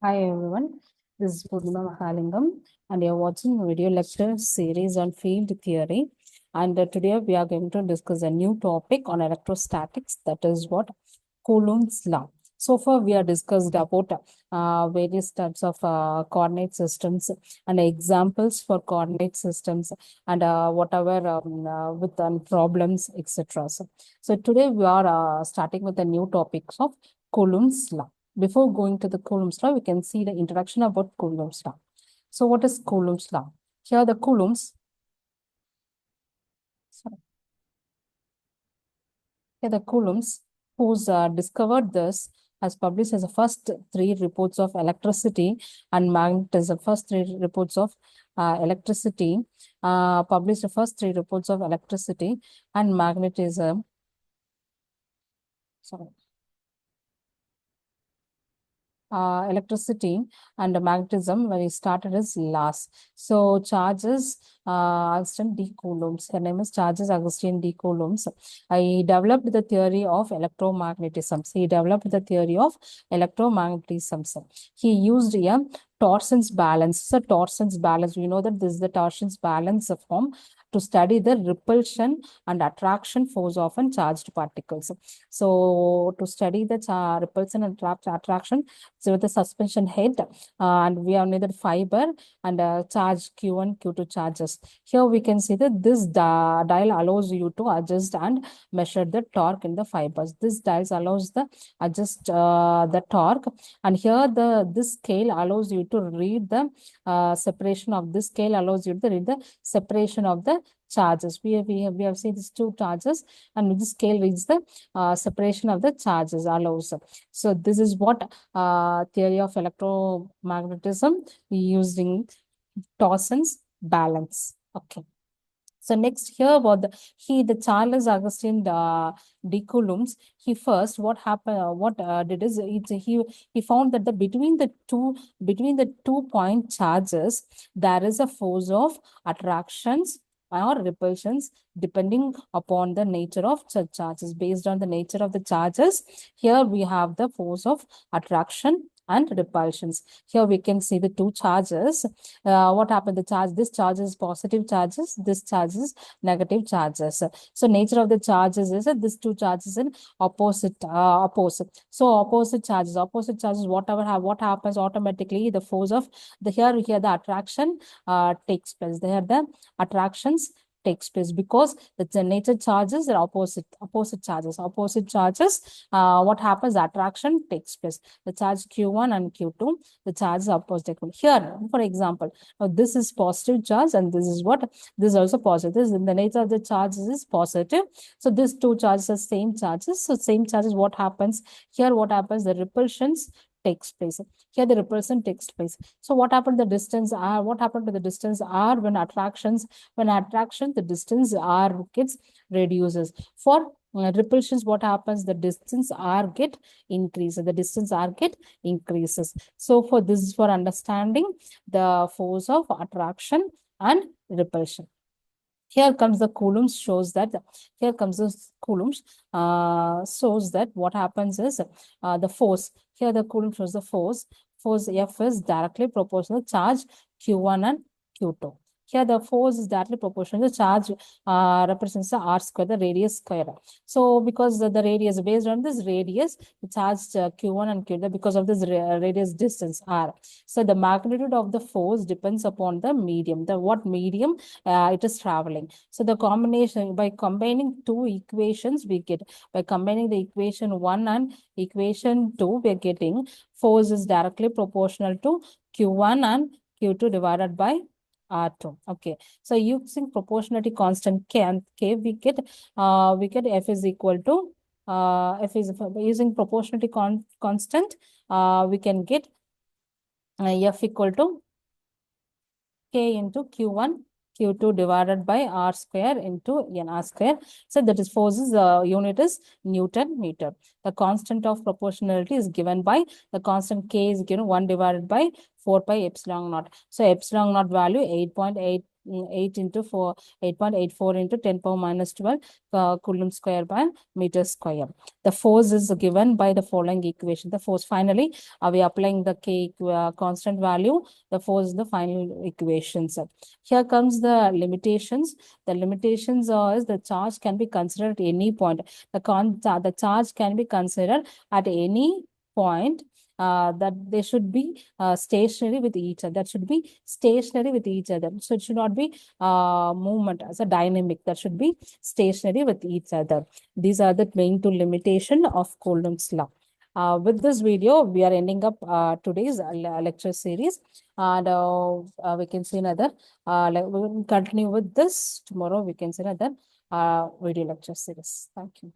Hi everyone, this is Coulomb and you're watching a video lecture series on field theory. And today we are going to discuss a new topic on electrostatics, that is what Coulomb's law. So far we have discussed about various types of coordinate systems and examples for coordinate systems and whatever with problems, etc. So today we are starting with the new topics of Coulomb's law. Before going to the Coulomb's law, we can see the introduction about Coulomb's law. So what is Coulomb's law? Here the Coulomb's, who's discovered this has published as the first three reports of electricity and magnetism. First three reports of electricity, published the first three reports of electricity and magnetism. Sorry. Electricity and magnetism when he started his last. So charges Augustin D. Coulombs. Her name is Charles Augustin D. Coulombs. He developed the theory of electromagnetism. So he developed the theory of electromagnetism. He used a Torson's balance. So Torson's balance, we know that this is the Torson's balance form to study the repulsion and attraction force of charged particles. So to study the repulsion and attraction, so with the suspension head, and we have needed fiber and charge Q1, Q2 charges. Here we can see that this dial allows you to adjust and measure the torque in the fibers. This dial allows the adjust the torque, and here this scale allows you to read the separation of this scale allows you to read the separation of the charges. We have seen these two charges, and this scale reads the separation of the charges allows. So this is what theory of electromagnetism using Torson's balance. Okay. So next here about the Charles Augustin de Coulombs, he first what happened what did is he found that between the two point charges there is a force of attractions or repulsions depending upon the nature of charges. Based on the nature of the charges, here we have the force of attraction and repulsions. Here we can see the two charges. What happened? This charge is positive charges, this charge is negative charges. So nature of the charges is that these two charges in opposite. So opposite charges, what happens automatically, the force of here the attraction takes place. There the attractions takes place because the nature charges are opposite charges. What happens? The attraction takes place. The charge Q1 and Q2, the charge is opposite. Here, for example, now this is positive charge and this is this is also positive. This in the nature of the charges is positive. So these two charges are same charges. So same charges, what happens? Here what happens? The repulsions takes place. Here the repulsion takes place. So what happened to the distance R? What happened to the distance R when attraction, the distance R gets reduces. For repulsions, what happens? The distance R get increases. The distance R get increases. So for this is for understanding the force of attraction and repulsion. Here comes the Coulombs shows that shows that what happens is the force. Here the Coulomb shows the force. Force F is directly proportional to charge Q1 and Q2. Here the force is directly proportional to charge represents the R square, the radius square. So because the radius, based on this radius, the charge Q1 and Q2 because of this radius distance R. So the magnitude of the force depends upon the medium, what medium it is traveling. So the combination, by combining two equations, we get, by combining the equation 1 and equation 2, we are getting force is directly proportional to Q1 and Q2 divided by R2. Okay. So using proportionality constant K and K, we get F is equal to using proportionality constant, we can get F equal to K into Q1 Q2 divided by R square into N R square. So that is forces, unit is Newton meter. The constant of proportionality is given by the constant K is given 1 divided by 4 pi epsilon naught. So epsilon naught value 8.8 8 into 4, 8.84 into 10 power minus 12 Coulomb square by meter square. The force is given by the following equation. The force, finally, we are applying the K constant value. The force is the final equations. Here comes the limitations. The limitations is the charge can be considered at any point. The charge can be considered at any point, that they should be stationary with each other. That should be stationary with each other. So it should not be movement as a dynamic. That should be stationary with each other. These are the main two limitation of Coulomb's law. With this video, we are ending up today's lecture series, and we can see another. We will continue with this tomorrow. We can see another video lecture series. Thank you.